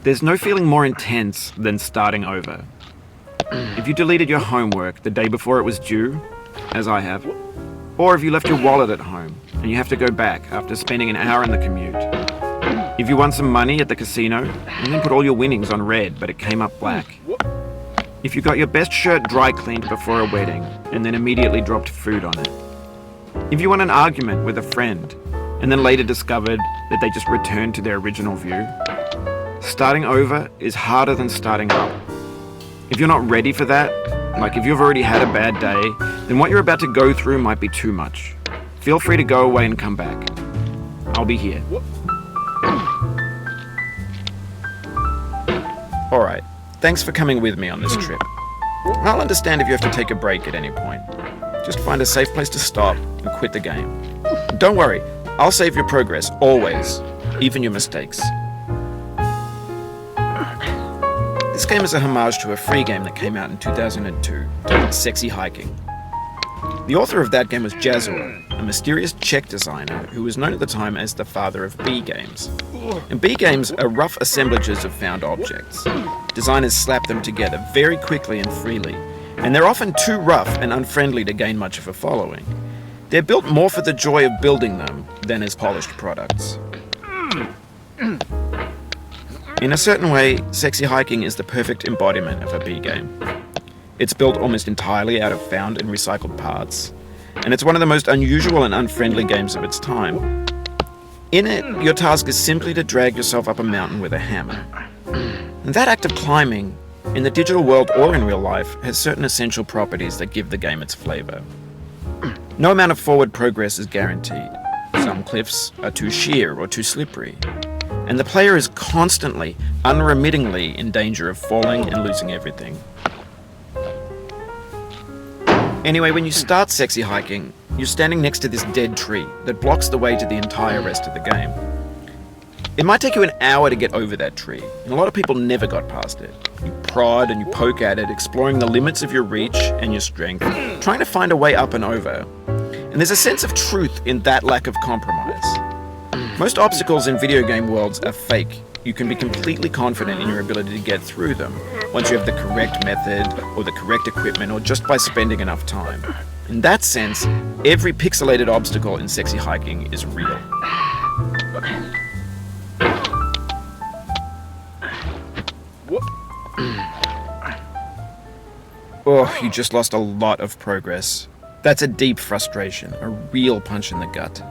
There's no feeling more intense than starting over. If you deleted your homework the day before it was due, as I have, or if you left your wallet at home and you have to go back after spending an hour in the commute. If you won some money at the casino and then put all your winnings on red but it came up black. If you got your best shirt dry cleaned before a wedding and then immediately dropped food on it. If you won an argument with a friend and then later discovered that they just returned to their original view. Starting over is harder than starting up. If you're not ready for that, like if you've already had a bad day, then what you're about to go through might be too much. Feel free to go away and come back. I'll be here. Alright, thanks for coming with me on this trip. I'll understand if you have to take a break at any point. Just find a safe place to stop and quit the game. Don't worry, I'll save your progress, always, even your mistakes. This game is a homage to a free game that came out in 2002, titled Sexy Hiking. The author of that game was Jazzuo, a mysterious Czech designer who was known at the time as the father of B games. And B games are rough assemblages of found objects. Designers slap them together very quickly and freely, and they're often too rough and unfriendly to gain much of a following. They're built more for the joy of building them than as polished products. In a certain way, Sexy Hiking is the perfect embodiment of a B game. It's built almost entirely out of found and recycled parts, and it's one of the most unusual and unfriendly games of its time. In it, your task is simply to drag yourself up a mountain with a hammer. And that act of climbing, in the digital world or in real life, has certain essential properties that give the game its flavor. No amount of forward progress is guaranteed. Some cliffs are too sheer or too slippery. And the player is constantly, unremittingly in danger of falling and losing everything. Anyway, when you start Sexy Hiking, you're standing next to this dead tree that blocks the way to the entire rest of the game. It might take you an hour to get over that tree, and a lot of people never got past it. You prod and you poke at it, exploring the limits of your reach and your strength, trying to find a way up and over. And there's a sense of truth in that lack of compromise. Most obstacles in video game worlds are fake. You can be completely confident in your ability to get through them once you have the correct method or the correct equipment or just by spending enough time. In that sense, every pixelated obstacle in Sexy Hiking is real. Oh, you just lost a lot of progress. That's a deep frustration, a real punch in the gut.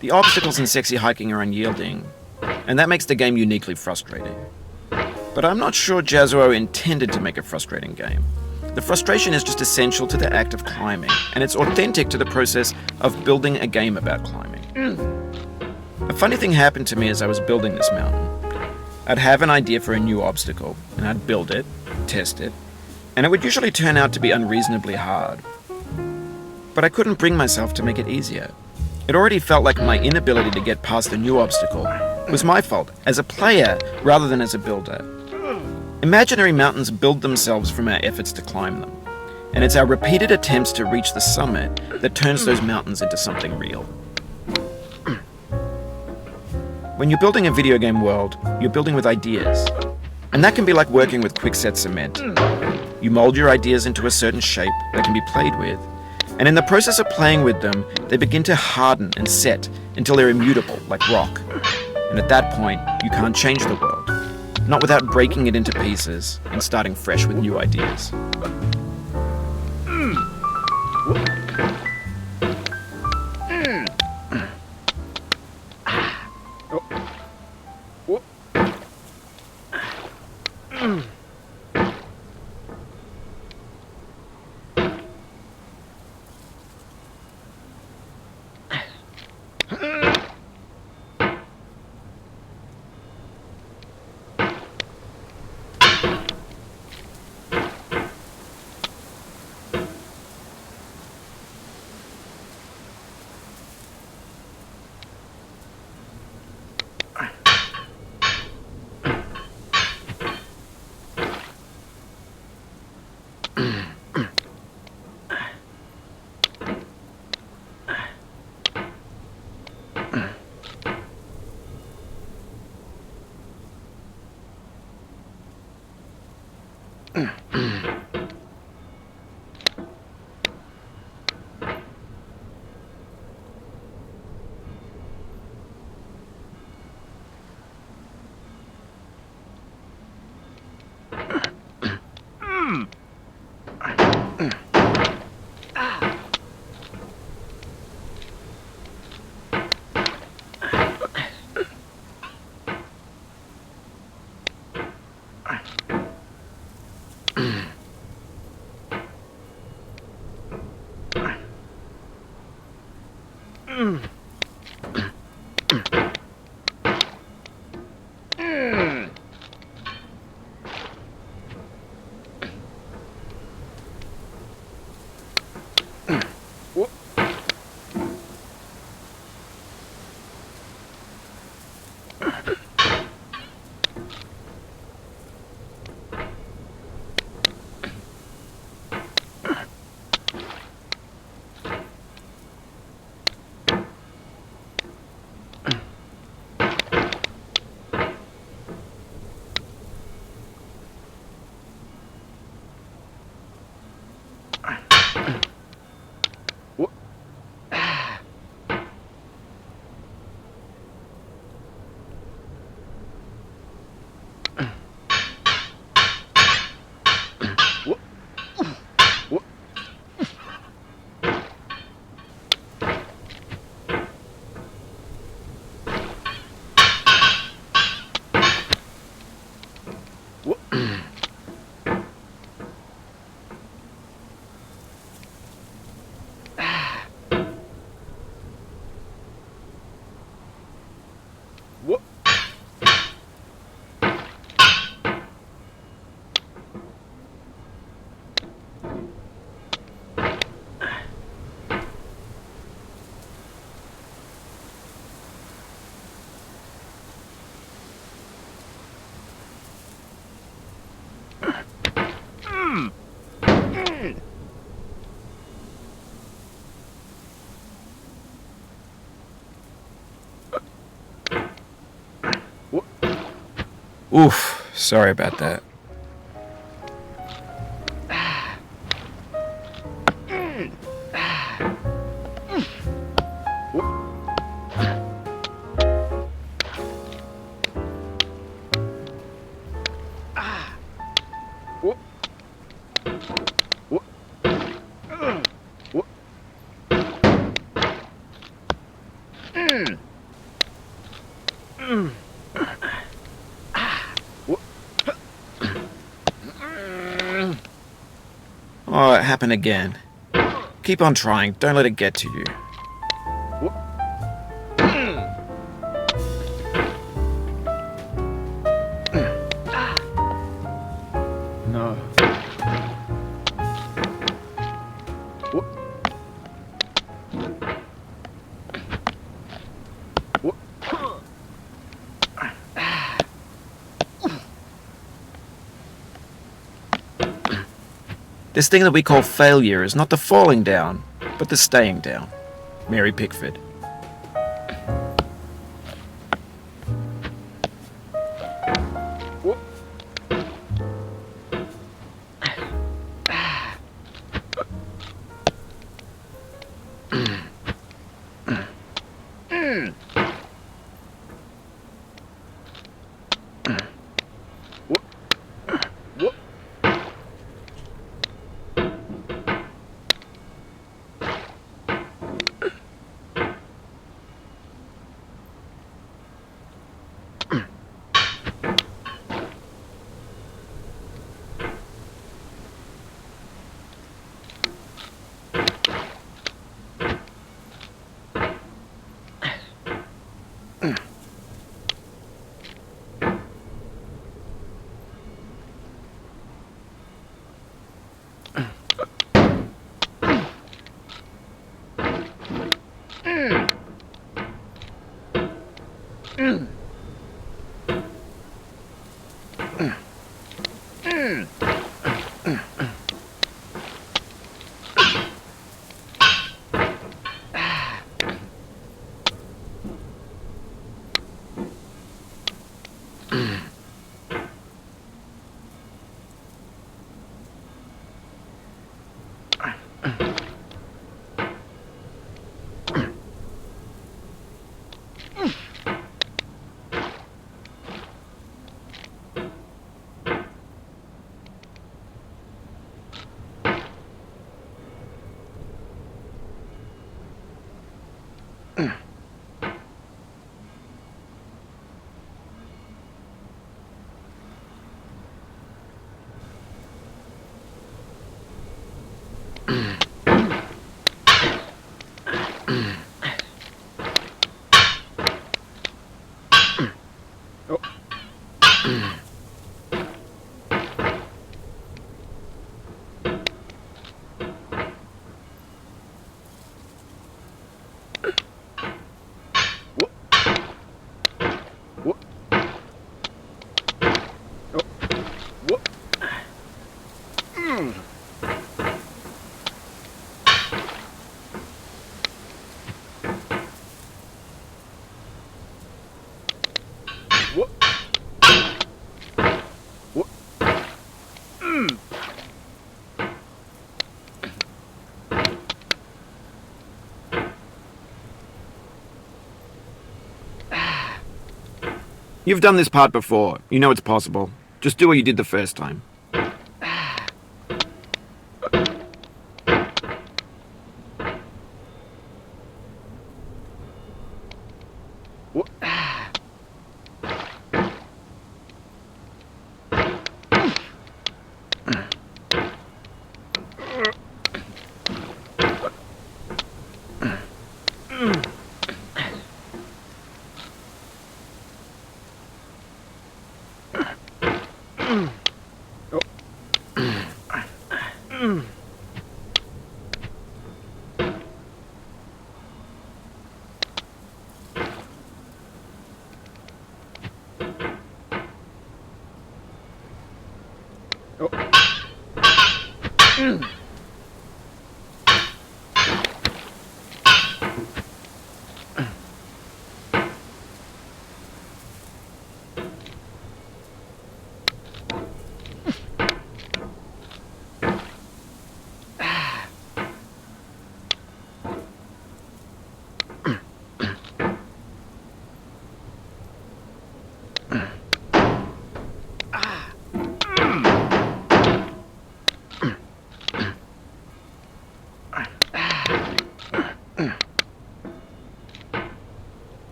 The obstacles in Sexy Hiking are unyielding, and that makes the game uniquely frustrating. But I'm not sure Jazzuo intended to make a frustrating game. The frustration is just essential to the act of climbing, and it's authentic to the process of building a game about climbing. A funny thing happened to me as I was building this mountain. I'd have an idea for a new obstacle, and I'd build it, test it, and it would usually turn out to be unreasonably hard. But I couldn't bring myself to make it easier. It already felt like my inability to get past the new obstacle was my fault, as a player rather than as a builder. Imaginary mountains build themselves from our efforts to climb them, and it's our repeated attempts to reach the summit that turns those mountains into something real. When you're building a video game world, you're building with ideas, and that can be like working with quickset cement. You mold your ideas into a certain shape that can be played with, and in the process of playing with them, they begin to harden and set until they're immutable, like rock. And at that point, you can't change the world, not without breaking it into pieces and starting fresh with new ideas. Oof, sorry about that. Oh, it happened again. Keep on trying, don't let it get to you. No. This thing that we call failure is not the falling down, but the staying down. Mary Pickford. You've done this part before. You know it's possible. Just do what you did the first time.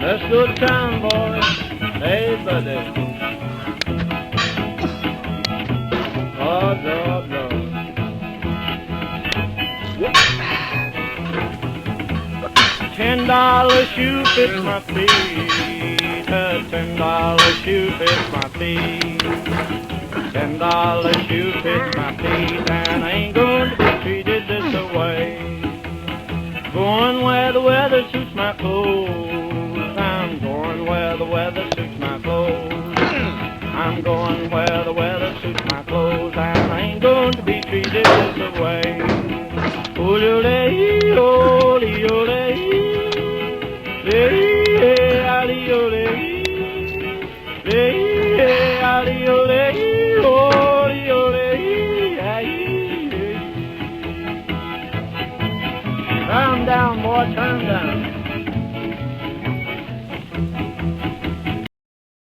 Let's go to town, boys. Hey, buddy. Oh, no, no. $10 shoe fits my feet. A $10 shoe fits my feet. $10 shoe fits my feet, and I ain't going to be treated this away. Going where the weather suits my clothes. I'm going where the weather suits my clothes. I'm going where the weather suits my clothes, and I ain't going to be treated this way. Ole, ole, ole, Turn down, boy, turn down.